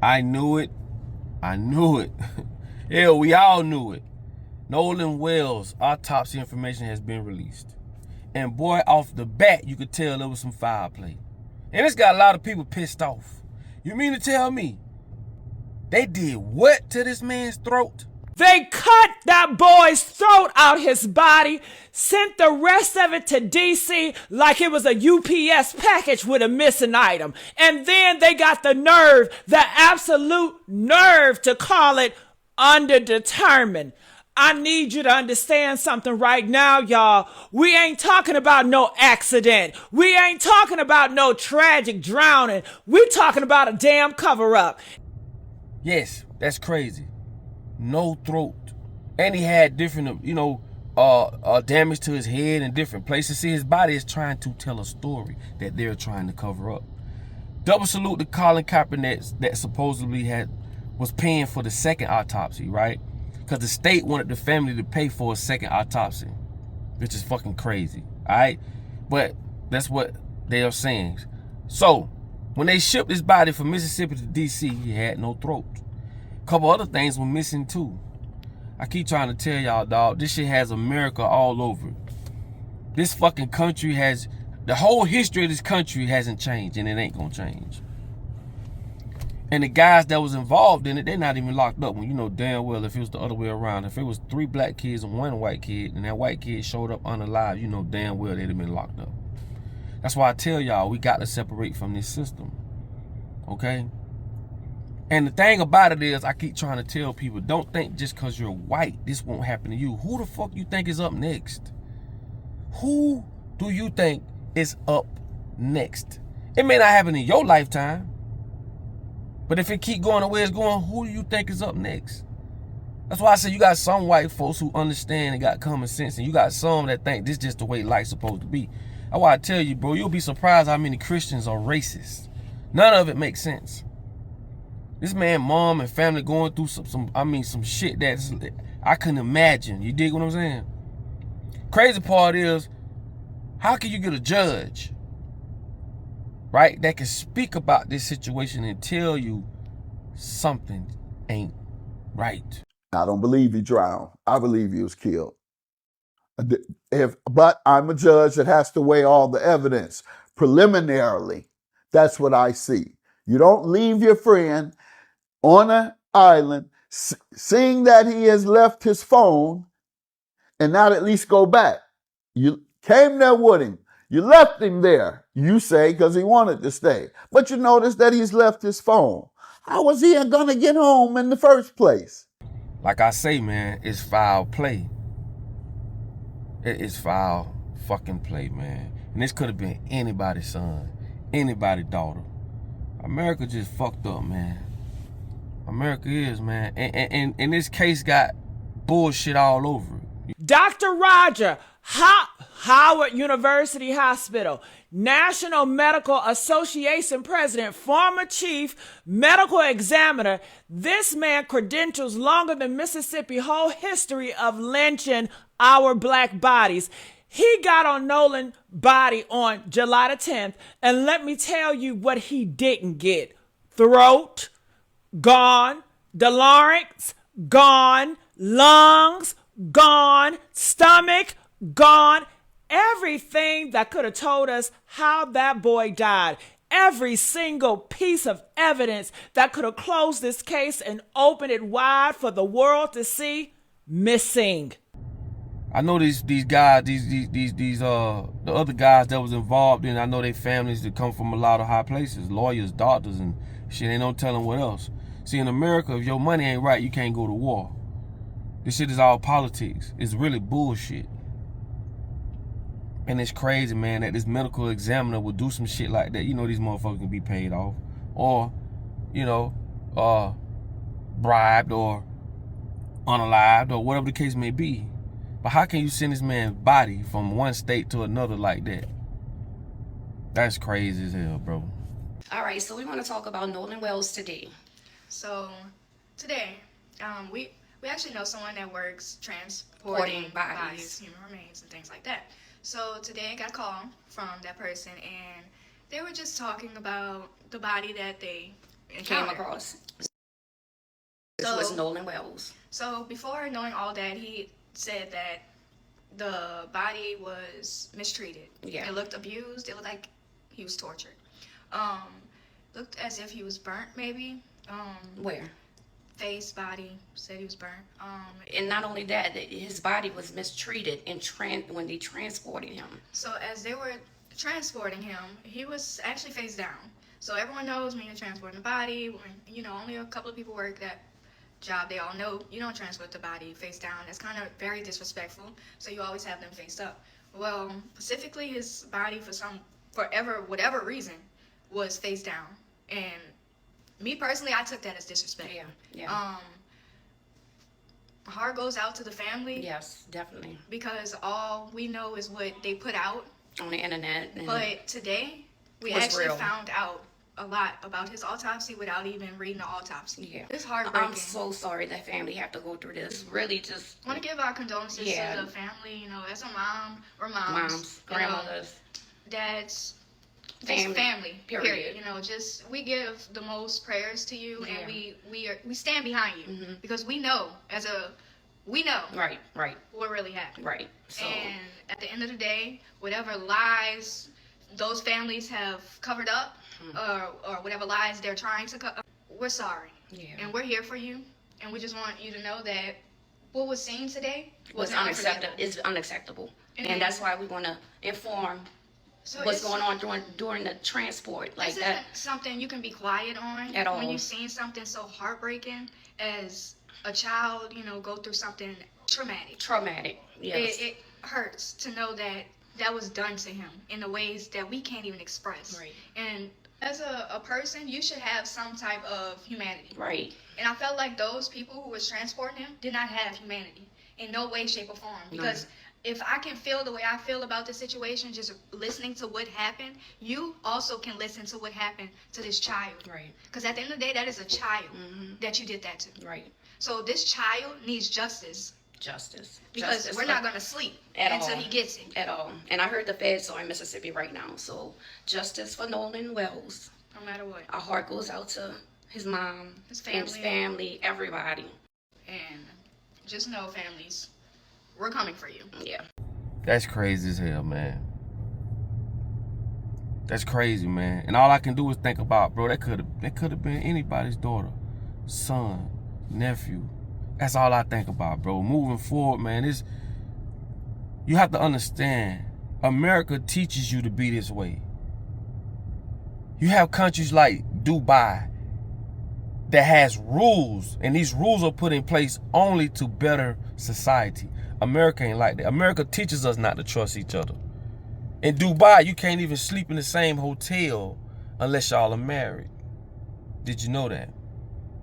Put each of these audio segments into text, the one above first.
I knew it. I knew it. Hell, we all knew it. Nolan Wells' autopsy information has been released. And boy, off the bat, you could tell there was some foul play. And it's got a lot of people pissed off. You mean to tell me they did what to this man's throat? They cut that boy's throat out his body, sent the rest of it to DC like it was a UPS package with a missing item. And then they got the nerve, the absolute nerve to call it underdetermined. I need you to understand something right now, y'all. We ain't talking about no accident. We ain't talking about no tragic drowning. We talking about a damn cover-up. Yes, that's crazy. No throat. And he had different, damage to his head in different places. See, his body is trying to tell a story that they're trying to cover up. Double salute to Colin Kaepernick that supposedly was paying for the second autopsy, right? Because the state wanted the family to pay for a second autopsy, which is fucking crazy, all right? But that's what they are saying. So, when they shipped his body from Mississippi to DC, he had no throat. A couple other things were missing too. I keep trying to tell y'all, dog, this shit has America all over it. This fucking country has, the whole history of this country hasn't changed, and it ain't gonna change. And the guys that was involved in it, they're not even locked up. When you know damn well if it was the other way around, if it was 3 black kids and 1 white kid, and that white kid showed up unalive, you know damn well they'd have been locked up. That's why I tell y'all, we got to separate from this system, okay? And the thing about it is, I keep trying to tell people, don't think just because you're white, this won't happen to you. Who the fuck you think is up next? Who do you think is up next? It may not happen in your lifetime, but if it keep going the way it's going, who do you think is up next? That's why I say you got some white folks who understand and got common sense, and you got some that think this just the way life's supposed to be. That's why I tell you, bro, you'll be surprised how many Christians are racist. None of it makes sense. This man, mom, and family going through some shit that I couldn't imagine. You dig what I'm saying? Crazy part is, how can you get a judge, right, that can speak about this situation and tell you something ain't right? I don't believe he drowned. I believe he was killed. But I'm a judge that has to weigh all the evidence. Preliminarily, that's what I see. You don't leave your friend on an island, seeing that he has left his phone, and not at least go back. You came there with him. You left him there, you say, because he wanted to stay. But you notice that he's left his phone. How was he going to get home in the first place? Like I say, man, it's foul play. It is foul fucking play, man. And this could have been anybody's son, anybody's daughter. America just fucked up, man. America is, man. And this case got bullshit all over it. Dr. Roger, Howard University Hospital, National Medical Association president, former chief medical examiner. This man credentials longer than Mississippi whole history of lynching our black bodies. He got on Nolan's body on July the 10th, and let me tell you what he didn't get. Throat, gone. The larynx, gone. Lungs, gone. Stomach, gone. Everything that could have told us how that boy died. Every single piece of evidence that could have closed this case and opened it wide for the world to see, missing. I know these guys, the other guys that was involved in, I know they families that come from a lot of high places, lawyers, doctors, and shit. Ain't no telling what else. See, in America, if your money ain't right, you can't go to war. This shit is all politics. It's really bullshit. And it's crazy, man, that this medical examiner would do some shit like that. You know, these motherfuckers can be paid off, or, bribed, or unalived, or whatever the case may be. But how can you send this man's body from one state to another like that? That's crazy as hell, bro. All right, so we want to talk about Nolan Wells today. So today, we actually know someone that works transporting bodies, human remains, and things like that. So today I got a call from that person, and they were just talking about the body that they, came across. This was Nolan Wells. So before knowing all that, he said that the body was mistreated. Yeah. It looked abused. It looked like he was tortured. Looked as if he was burnt, maybe. Where? Face, body, said he was burnt. And not only that, his body was mistreated when they transported him. So as they were transporting him, he was actually face down. So everyone knows when you're transporting the body, when, only a couple of people work that job, they all know you don't transport the body face down. That's kind of very disrespectful. So you always have them face up. Well, specifically his body whatever reason was face down. And me personally, I took that as disrespect. Yeah. My heart goes out to the family. Yes, definitely. Because all we know is what they put out on the internet. But today, we actually found out a lot about his autopsy without even reading the autopsy. Yeah. It's heartbreaking. I'm so sorry that family have to go through this. Really just... I want to give our condolences to the family, as a mom or moms. Moms, grandmothers. Dads. Family. Period. We give the most prayers to you, and we stand behind you because we know Right. what really happened. Right. So. And at the end of the day, whatever lies those families have covered up, or whatever lies they're trying to cover, we're sorry. Yeah. And we're here for you, and we just want you to know that what was seen today was unacceptable. It's unacceptable, and that's why we want to inform. So what's going on during the transport like this that? Isn't something you can be quiet on at all. When you've seen something so heartbreaking as a child, go through something traumatic. Yes. It hurts to know that was done to him in the ways that we can't even express. Right. And as a person, you should have some type of humanity. Right. And I felt like those people who was transporting him did not have humanity in no way, shape, or form. Because if I can feel the way I feel about the situation, just listening to what happened, you also can listen to what happened to this child. Right. Because at the end of the day, that is a child that you did that to. Right. So this child needs justice. Because we're not going to sleep until he gets it. At all. And I heard the feds are in Mississippi right now. So justice for Nolan Wells. No matter what. Our heart goes out to his mom, his family, everybody. And just know, families, we're coming for you. Yeah. That's crazy as hell, man. That's crazy, man. And all I can do is think about, bro, that could have been anybody's daughter, son, nephew. That's all I think about, bro. Moving forward, man, you have to understand, America teaches you to be this way. You have countries like Dubai that has rules, and these rules are put in place only to better society. America ain't like that. America teaches us not to trust each other. In Dubai, you can't even sleep in the same hotel unless y'all are married. Did you know that?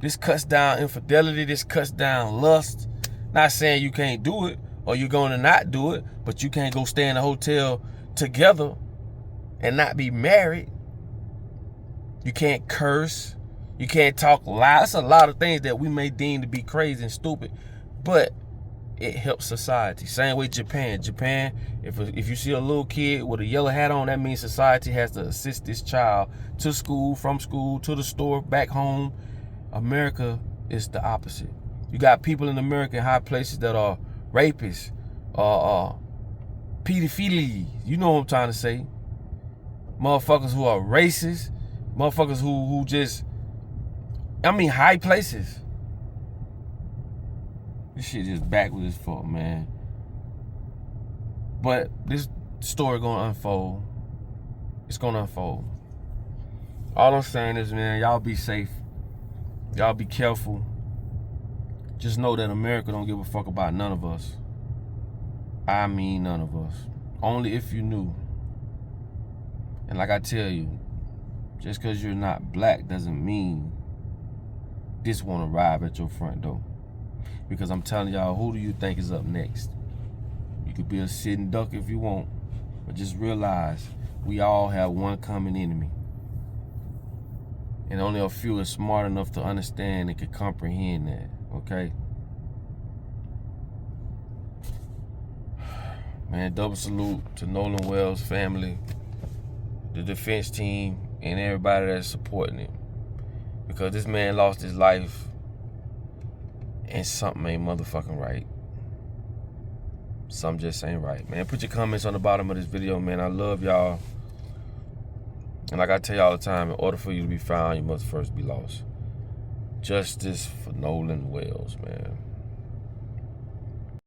This cuts down infidelity. This cuts down lust. Not saying you can't do it or you're going to not do it, but you can't go stay in a hotel together and not be married. You can't curse. You can't talk loud. It's a lot of things that we may deem to be crazy and stupid, but it helps society. Same way Japan. Japan, if you see a little kid with a yellow hat on, that means society has to assist this child to school, from school, to the store, back home. America is the opposite. You got people in America in high places that are rapists, pedophilia. You know what I'm trying to say. Motherfuckers who are racist. Motherfuckers who just, high places. This shit just backwards as fuck, man. But this story gonna unfold. It's gonna unfold. All I'm saying is, man, y'all be safe. Y'all be careful. Just know that America don't give a fuck about none of us. I mean none of us. Only if you knew. And like I tell you, just because you're not black doesn't mean this won't arrive at your front door. Because I'm telling y'all, who do you think is up next? You could be a sitting duck if you want, but just realize we all have one common enemy. And only a few are smart enough to understand and can comprehend that, okay? Man, double salute to Nolan Wells' family, the defense team, and everybody that's supporting him. because this man lost his life and something ain't motherfucking right. Something just ain't right, man. Put your comments on the bottom of this video, man. I love y'all. And like I tell y'all all the time, in order for you to be found, you must first be lost. Justice for Nolan Wells, man.